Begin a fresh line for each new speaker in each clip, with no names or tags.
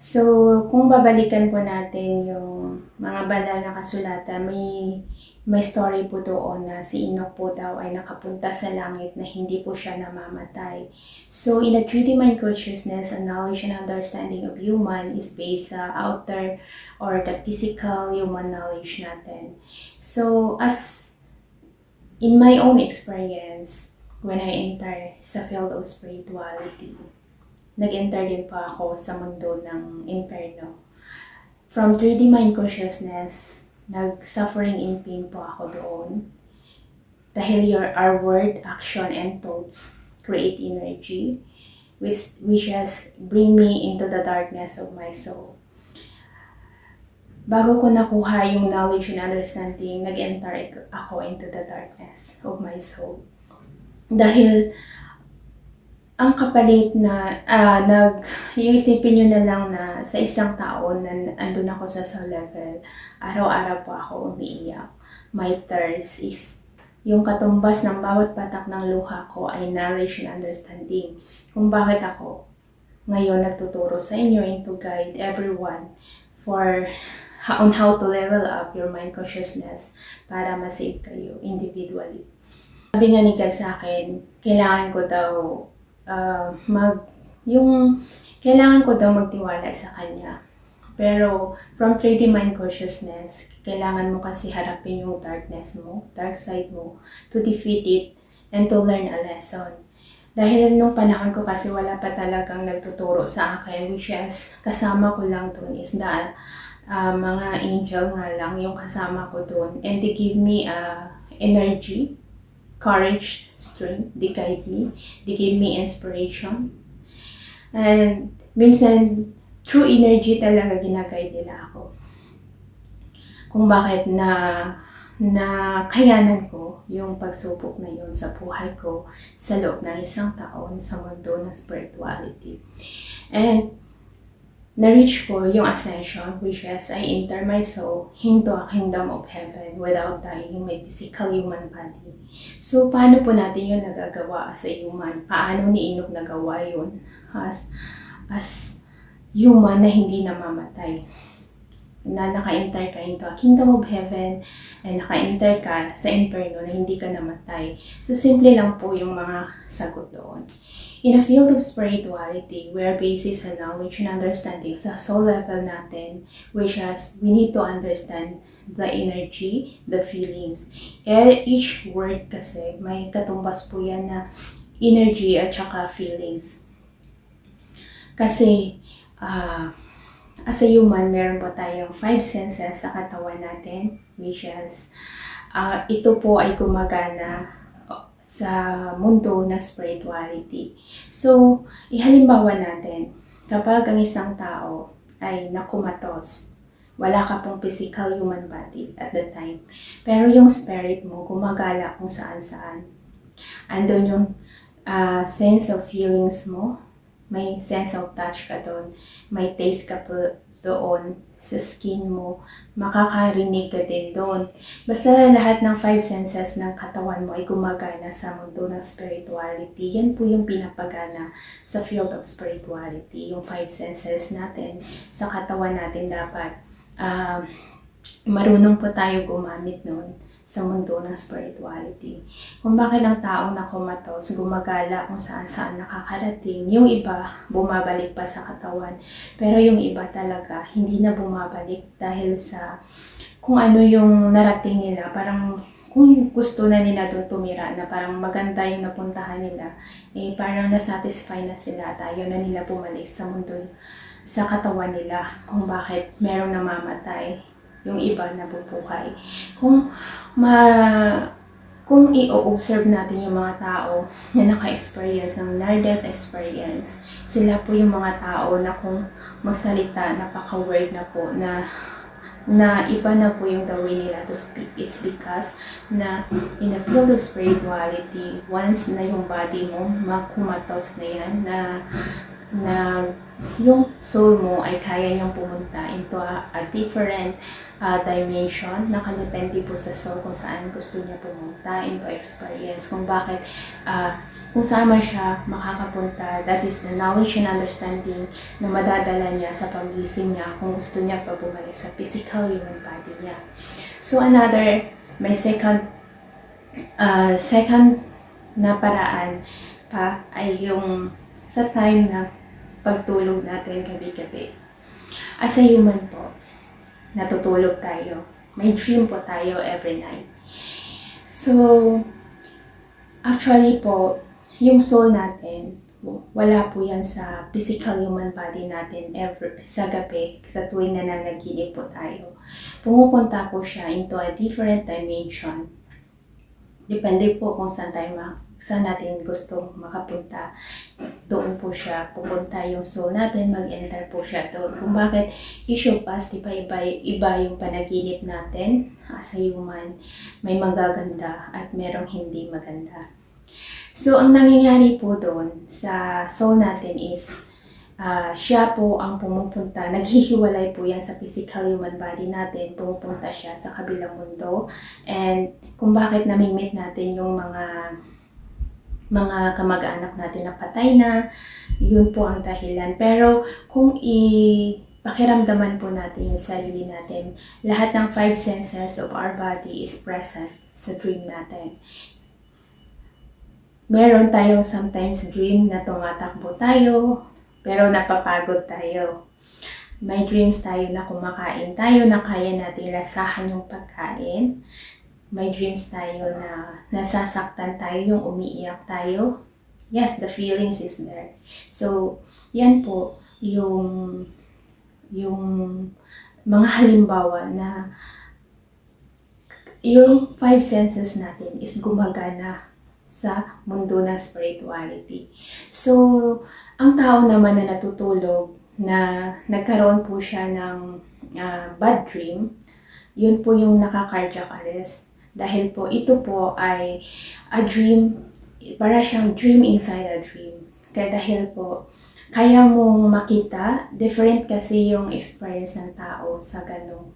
So, kung babalikan po natin yung mga banal na kasulatan, may story po doon na si Enoch po daw ay nakapunta sa langit na hindi po siya namamatay. So, in a 3D mind consciousness, a knowledge and understanding of human is based sa outer or the physical human knowledge natin. So, as in my own experience, when I enter sa field of spirituality, nag-enter din po ako sa mundo ng inferno. From 3D mind consciousness, nag-suffering in pain po ako doon. Dahil our word, action, and thoughts create energy, which has bring me into the darkness of my soul. Bago ko nakuha yung knowledge and understanding, nag-enter ako into the darkness of my soul. Dahil ang kapalit na, yung isipin nyo na lang na sa isang taon na andun ako sa soul level, araw-araw po ako umiiyak. My thirst is, yung katumbas ng bawat patak ng luha ko ay knowledge and understanding. Kung bakit ako ngayon nagtuturo sa inyo and to guide everyone on how to level up your mind consciousness para ma-save kayo individually. Sabi nga ni God sa akin, kailangan ko daw kailangan ko daw magtiwala sa Kanya. Pero from 3D mind consciousness, kailangan mo kasi harapin yung darkness mo, dark side mo, to defeat it and to learn a lesson. Dahil nung panahon ko kasi wala pa talagang nagtuturo sa akin, which is kasama ko lang dun is mga angel nga lang yung kasama ko dun. And they give me energy, courage, strength, they guide me, they give me inspiration. And minsan, through energy talaga ginaguide nila ako. Kung bakit na kayanan ko yung pagsubok na yun sa buhay ko sa loob ng isang taon sa mundo ng spirituality. And na-reach ko yung ascension, which is I enter my soul into a kingdom of heaven without dying in my physical human body. So, paano po natin yun nagagawa as a human? Paano ni Enoch nagawa yun as human na hindi namamatay? Na naka-enter ka into a kingdom of heaven and naka-enter ka sa inferno na hindi ka namatay. So, simple lang po yung mga sagot doon. In a field of spirituality, where basis sa knowledge and understanding sa soul level natin, which is we need to understand the energy, the feelings. Each word kasi may katumbas po yan na energy at saka feelings. Kasi as a human, meron po tayong 5 senses sa katawan natin, which is ito po ay gumagana sa mundo ng spirituality. So, ihalimbawa natin, kapag ang isang tao ay nakumatos, wala ka pong physical human body at the time, pero yung spirit mo gumagala kung saan-saan. Andun yung sense of feelings mo, may sense of touch ka doon, may taste ka po doon sa skin mo, makakarinig ka din doon. Basta lahat ng 5 senses ng katawan mo ay gumagana sa mundo ng spirituality. Yan po yung pinapagana sa field of spirituality. Yung 5 senses natin sa katawan natin dapat marunong po tayo gumamit noon sa mundo ng spirituality. Kung bakit ang taong nakumatos, gumagala kung saan-saan nakakarating, yung iba bumabalik pa sa katawan, pero yung iba talaga hindi na bumabalik dahil sa kung ano yung narating nila, parang kung gusto na nila doon tumira, na parang maganda yung napuntahan nila, parang nasatisfy na sila at ayaw na nila bumalik sa mundo, sa katawan nila, kung bakit merong namamatay, yung iba nabubuhay. Kung i-observe natin yung mga tao na naka-experience ng near-death experience, sila po yung mga tao na kung magsalita, napaka-word na po, na iba na po yung the way nila to speak. It's because na in the field of spirituality, once na yung body mo, makumatos na yan, na na yung soul mo ay kaya niyang pumunta into a different dimension. Nakadepende po sa soul kung saan gusto niya pumunta into experience. Kung bakit, kung saan man siya makakapunta, that is the knowledge and understanding na madadala niya sa paggising niya kung gusto niya pa bumalik sa physical human body niya. So may second na paraan pa ay yung sa time na pagtulog natin gabi-gabi. As a human po, natutulog tayo. May dream po tayo every night. So, actually po, yung soul natin, wala po yan sa physical human body natin sa gabi, sa tuwing nananaginip po tayo. Pumupunta po siya into a different dimension. Depende po kung saan natin gusto makapunta. Doon po siya pupunta yung soul natin, mag-enter po siya doon. Kung bakit issue past, iba yung panaginip natin as a human. May magaganda at merong hindi maganda. So, ang nangyayari po doon sa soul natin is siya po ang pumupunta, naghihiwalay po yan sa physical human body natin, pumupunta siya sa kabilang mundo. And kung bakit namimit natin yung mga kamag-anak natin na patay na, yun po ang dahilan. Pero kung pakiramdaman po natin yung sarili natin, lahat ng 5 senses of our body is present sa dream natin. Meron tayong sometimes dream na tumatakbo tayo, pero napapagod tayo. May dreams tayo na kumakain tayo, na kaya natin lasahan yung pagkain. May dreams tayo na nasasaktan tayo, yung umiiyak tayo. Yes, the feelings is there. So, yan po yung mga halimbawa na yung 5 senses natin is gumagana sa mundo ng spirituality. So, ang tao naman na natutulog, na nagkaroon po siya ng bad dream, yun po yung naka-cardiac arrest. Dahil po ito po ay a dream, para siyang dream inside a dream. Kaya dahil po, kaya mong makita, different kasi yung experience ng tao sa ganung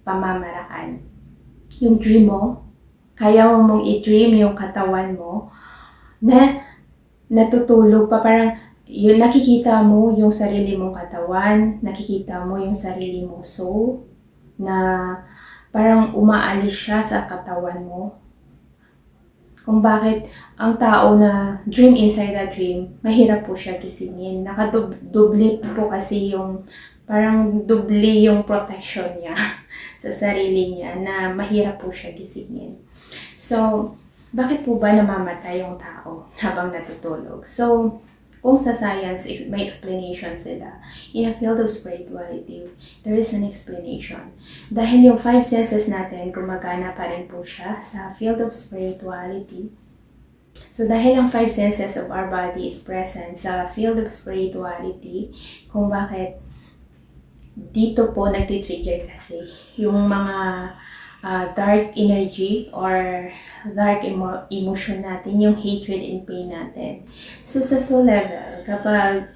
pamamaraan. Yung dream mo, kaya mong i-dream yung katawan mo na natutulog pa, parang yun, nakikita mo yung sarili mong katawan, nakikita mo yung sarili mong soul, na parang umaalis siya sa katawan mo. Kung bakit ang tao na dream inside a dream, mahirap po siya gisingin. Nakadubli po kasi parang dubli yung protection niya sa sarili niya, na mahirap po siya gisingin. So, bakit po ba namamatay yung tao habang natutulog? So, kung sa science, may explanation sila. In a field of spirituality, there is an explanation. Dahil yung 5 senses natin, gumagana pa rin po siya sa field of spirituality. So, dahil ang 5 senses of our body is present sa field of spirituality, kung bakit dito po nagtitrigger kasi yung mga dark energy or dark emotion natin, yung hatred and pain natin. So sa soul level, kapag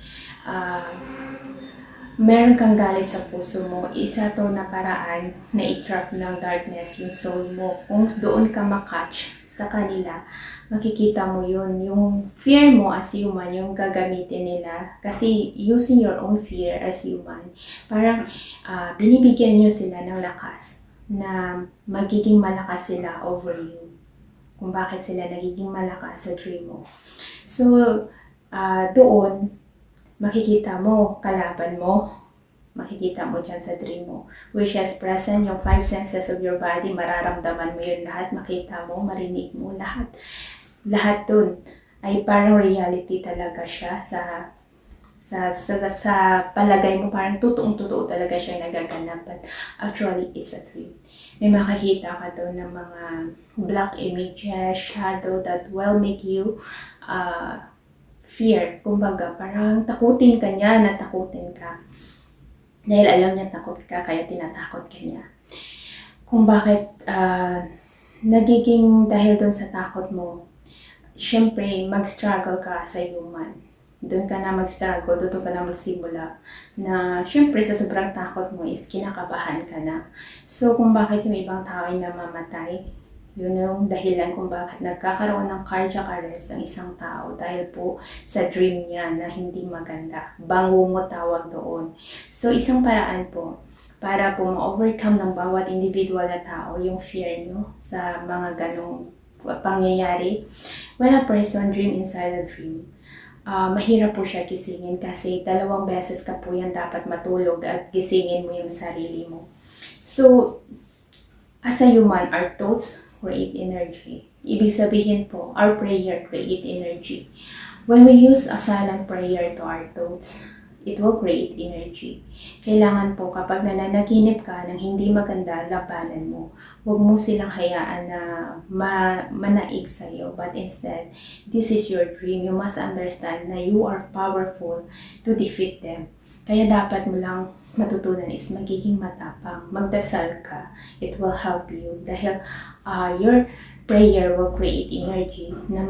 meron kang galit sa puso mo, isa to na paraan na i-trap ng darkness yung soul mo. Kung doon ka makatch sa kanila, makikita mo yun. Yung fear mo as human, yung gagamitin nila. Kasi using your own fear as human, parang binibigyan nyo sila ng lakas na magiging malakas sila over you. Kung bakit sila nagiging malakas sa dream mo. So, doon, makikita mo, kalaban mo, makikita mo dyan sa dream mo. Which is present, yung 5 senses of your body, mararamdaman mo yun lahat, makita mo, marinig mo, lahat. Lahat dun ay parang reality talaga siya sa palagay mo, parang totoong-totoo talaga siya nagaganap. But actually, it's a dream. May makikita ka doon ng mga black images, shadow that will make you fear. Kumbaga, parang takutin ka niya, natakutin ka. Dahil alam niya takot ka, kaya tinatakot ka niya. Kung bakit nagiging dahil doon sa takot mo, syempre mag-struggle ka sa human. Doon ka na mag-struggle, doon ka na magsimula na syempre sa sobrang takot mo is kinakabahan ka na. So kung bakit yung ibang tao ay namamatay, yun yung dahilan kung bakit nagkakaroon ng cardiac arrest ang isang tao dahil po sa dream niya na hindi maganda. Bangungot tawag doon. So isang paraan po para po ma-overcome ng bawat individual na tao yung fear nyo sa mga ganong pangyayari. When a person dream inside a dream, mahirap po siya gisingin kasi 2 beses ka po yan dapat matulog at gisingin mo yung sarili mo. So, as a human, our thoughts create energy. Ibig sabihin po, our prayer create energy. When we use a silent prayer to our thoughts, it will create energy. Kailangan po kapag nananaginip ka ng hindi maganda, labanan mo. Huwag mo silang hayaan na manaig sa'yo. But instead, this is your dream. You must understand na you are powerful to defeat them. Kaya dapat mo lang matutunan is magiging matapang. Magdasal ka. It will help you. Dahil your prayer will create energy na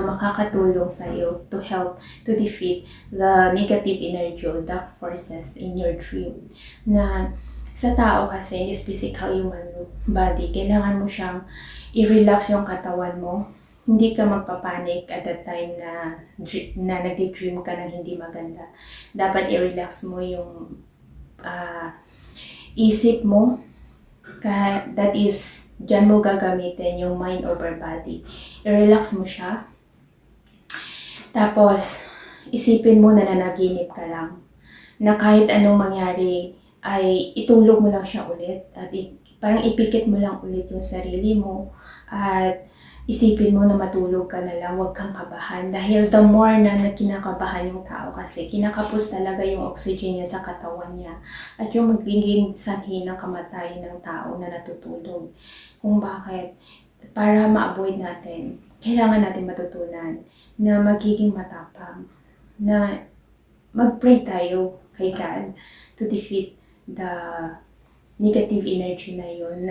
makakatulong sa iyo to help to defeat the negative energy or dark forces in your dream. Na sa tao kasi, in this physical human body, kailangan mo siyang i-relax yung katawan mo. Hindi ka magpapanik at that time na nagdi-dream ka ng hindi maganda. Dapat i-relax mo yung isip mo. That is, dyan mo gagamitin yung mind over body. I-relax mo siya. Tapos, isipin mo na nanaginip ka lang. Na kahit anong mangyari, ay itulog mo lang siya ulit. At parang ipikit mo lang ulit yung sarili mo. At isipin mo na matulog ka na lang, huwag kang kabahan. Dahil the more na kinakabahan yung tao kasi, kinakapos talaga yung oxygen niya sa katawan niya. At yung magiging sanhi ng kamatayan ng tao na natutulog. Kung bakit, para ma-avoid natin, kailangan natin matutunan na magiging matapang. Na mag-pray tayo kay God to defeat the negative energy na yun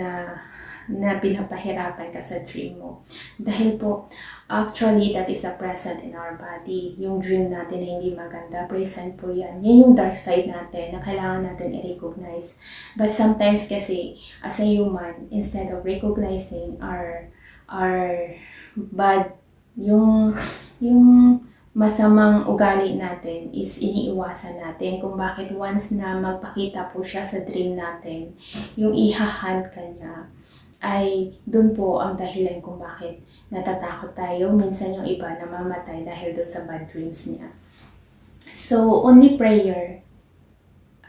na pinapahirapan ka sa dream mo. Dahil po, actually, that is a present in our body. Yung dream natin na hindi maganda, present po yan. Yan yung dark side natin na kailangan natin i-recognize. But sometimes kasi, as a human, instead of recognizing our bad, yung masamang ugali natin is iniiwasan natin kung bakit once na magpakita po siya sa dream natin, yung ihahunt ka niya, ay dun po ang dahilan kung bakit natatakot tayo. Minsan yung iba namamatay dahil dun sa bad dreams niya. So, only prayer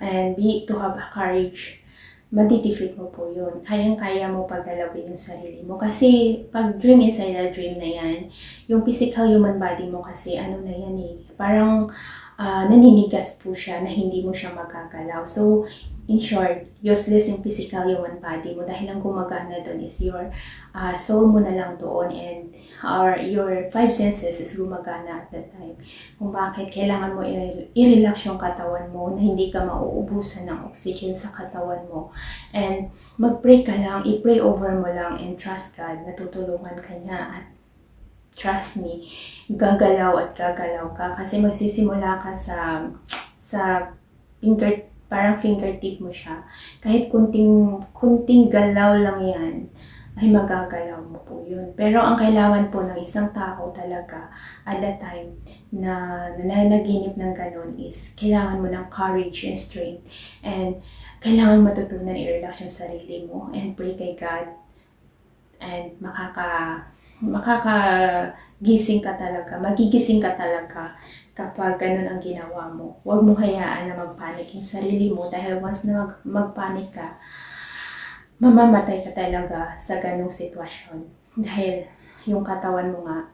and to have a courage, matidefeat mo po yun. Kayang-kaya mo paggalawin yung sarili mo. Kasi pag dream inside a dream na yan, yung physical human body mo kasi ano na yan parang naninigas po siya na hindi mo siya magagalaw. So, in short, useless yung physical human body mo dahil ang gumagana doon is your soul mo na lang doon and your 5 senses is gumagana at that time. Kung bakit kailangan mo i-relax yung katawan mo na hindi ka mauubusan ng oxygen sa katawan mo. And mag-pray ka lang, i-pray over mo lang and trust God na tutulungan ka niya at trust me, gagalaw at gagalaw ka kasi magsisimula ka sa parang fingertip mo siya. Kahit kunting galaw lang yan, ay magagalaw mo po yun. Pero ang kailangan po ng isang tao talaga at that time na nananaginip ng ganun is kailangan mo ng courage and strength and kailangan matutunan i-relax yung sarili mo and pray kay God and makakagising ka talaga, magigising ka talaga kapag ganun ang ginawa mo. Huwag mo hayaan na magpanik yung sarili mo dahil once na magpanik ka, mamamatay ka talaga sa ganung sitwasyon. Dahil yung katawan mo nga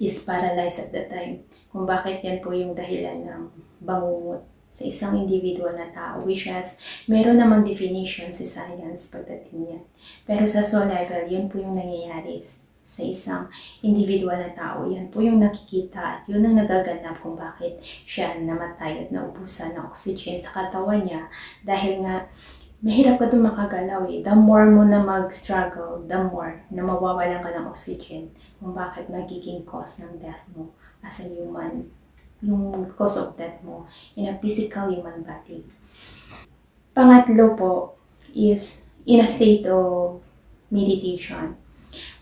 is paralyzed at that time. Kung bakit yan po yung dahilan ng bangungot sa isang individual na tao, which has, meron namang definition si science pagdating yan. Pero sa soul level, yun po yung nangyayari sa isang individual na tao. Yan po yung nakikita at yun ang nagaganap kung bakit siya namatay at naubusan ng oxygen sa katawan niya. Dahil nga, mahirap ka doon makagalaw The more mo na mag-struggle, the more na mawawalan ka ng oxygen kung bakit magiging cause ng death mo as a human. yung cause of death mo in a physical human body. Pangatlo po is in a state of meditation.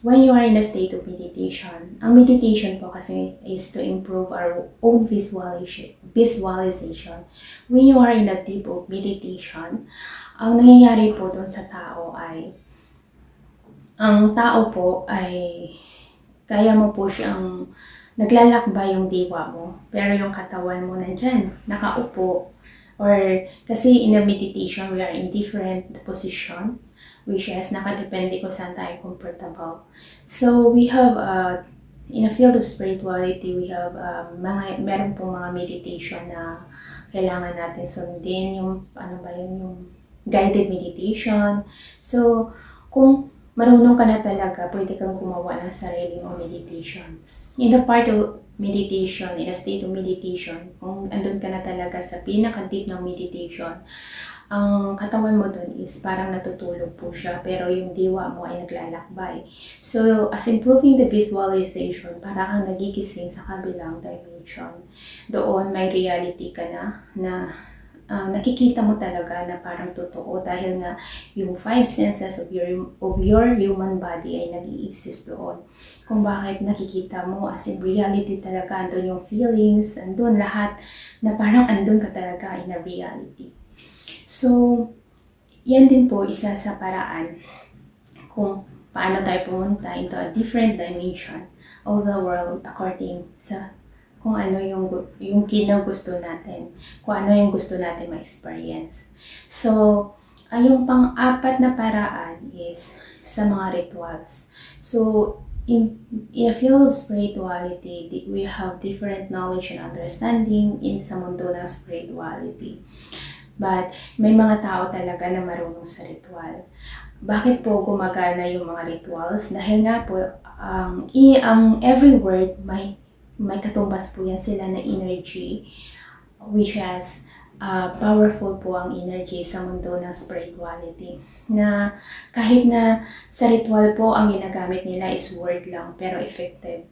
When you are in a state of meditation, ang meditation po kasi is to improve our own visualization. When you are in a deep of meditation, ang nangyayari po dun sa tao ay, ang tao po ay kaya mo po siyang naglalakbay yung diwa mo, pero yung katawan mo nandyan, nakaupo. Or kasi in a meditation, we are in different position, which is nakadepende kung saan tayo comfortable. So we have, in a field of spirituality, we have meron pong mga meditation na kailangan natin sundin, yung yung guided meditation. So kung marunong ka na talaga, pwede kang gumawa ng sarili mong meditation. In the part of meditation, in a state of meditation, kung andun ka na talaga sa pinaka-deep ng meditation, ang katawan mo dun is parang natutulog po siya, pero yung diwa mo ay naglalakbay. So, as improving the visualization, parang kang nagigising sa kabilang dimension. Doon may reality ka na nakikita mo talaga na parang totoo dahil nga yung 5 senses of your human body ay nag-i-exist doon. Kung bakit nakikita mo as in reality talaga, andun yung feelings, andun lahat na parang andun ka talaga in a reality. So, yan din po isa sa paraan kung paano tayo pumunta into a different dimension of the world according sa kung ano yung gusto natin, kung ano yung gusto natin ma-experience. So, yung pang-apat na paraan is sa mga rituals. So, in a field of spirituality, we have different knowledge and understanding in sa mundo ng spirituality. But may mga tao talaga na marunong sa ritual. Bakit po gumagana yung mga rituals? Dahil nga po, ang every word may katumbas po yan sila na energy, which has powerful po ang energy sa mundo ng spirituality. Na kahit na sa ritual po ang ginagamit nila is word lang, pero effective.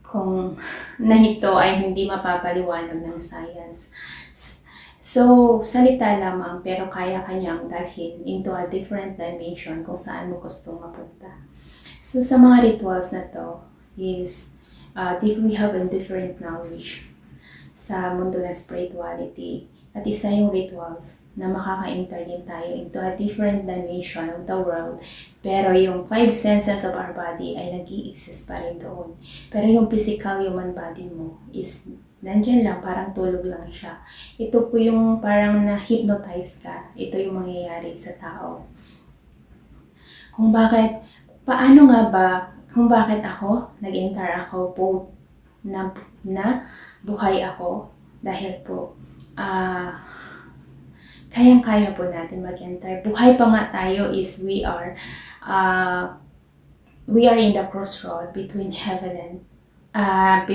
Kung na ito ay hindi mapapaliwanag ng science. So, salita lamang pero kaya kanyang dalhin into a different dimension kung saan mo gustong mapunta. So, sa mga rituals na to is we have a different knowledge sa mundo ng spirituality. At isa yung rituals na makaka-enter din tayo into a different dimension of the world. Pero yung 5 senses of our body ay nag-i-exist pa rin doon. Pero yung physical human body mo is nandyan lang, parang tulog lang siya. Ito po yung parang na-hypnotize ka. Ito yung mangyayari sa tao. Kung bakit ako, nag-enter ako po na buhay ako dahil po kayang-kaya po natin mag-enter. Buhay pa nga tayo is we are in the crossroad between heaven at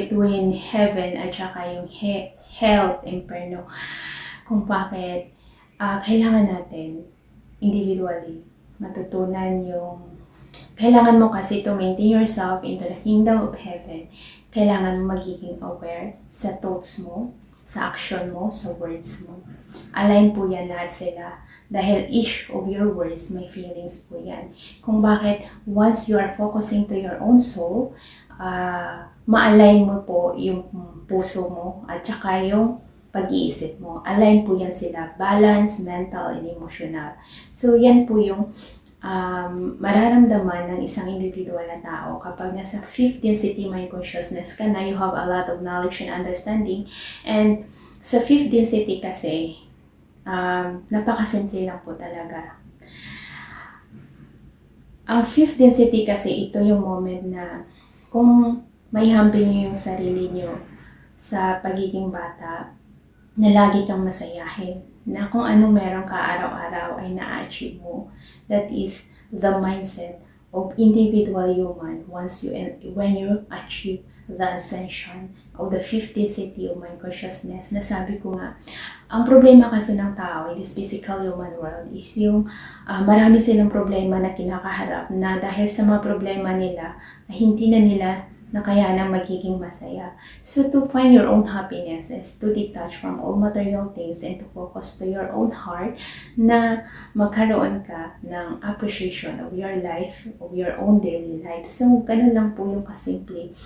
saka yung hell, inferno. Kung bakit kailangan natin individually matutunan kailangan mo kasi to maintain yourself into the kingdom of heaven. Kailangan mo magiging aware sa thoughts mo, sa action mo, sa words mo. Align po yan lahat sila. Dahil each of your words may feelings po yan. Kung bakit once you are focusing to your own soul, ma-align mo po yung puso mo at saka yung pag-iisip mo. Align po yan sila. Balance, mental, and emotional. So yan po yung mararamdaman ng isang individual na tao kapag nasa 5th density mind consciousness ka na, you have a lot of knowledge and understanding. And sa 5th density kasi, napakasimple lang po talaga. Ang 5th density kasi, ito yung moment na kung may humble nyo yung sarili nyo sa pagiging bata, na lagi kang masayahin, na kung ano meron ka araw-araw ay na-achieve mo. That is the mindset of individual human when you achieve the ascension of the 5th density of mind consciousness. Nasabi ko nga, ang problema kasi ng tao in this physical human world is yung marami silang problema na kinakaharap na dahil sa mga problema nila ay hindi na nila na kaya nang magiging masaya. So to find your own happiness is to detach from all material things and to focus to your own heart na magkaroon ka ng appreciation of your life, of your own daily life. So ganun lang po yung kasimple.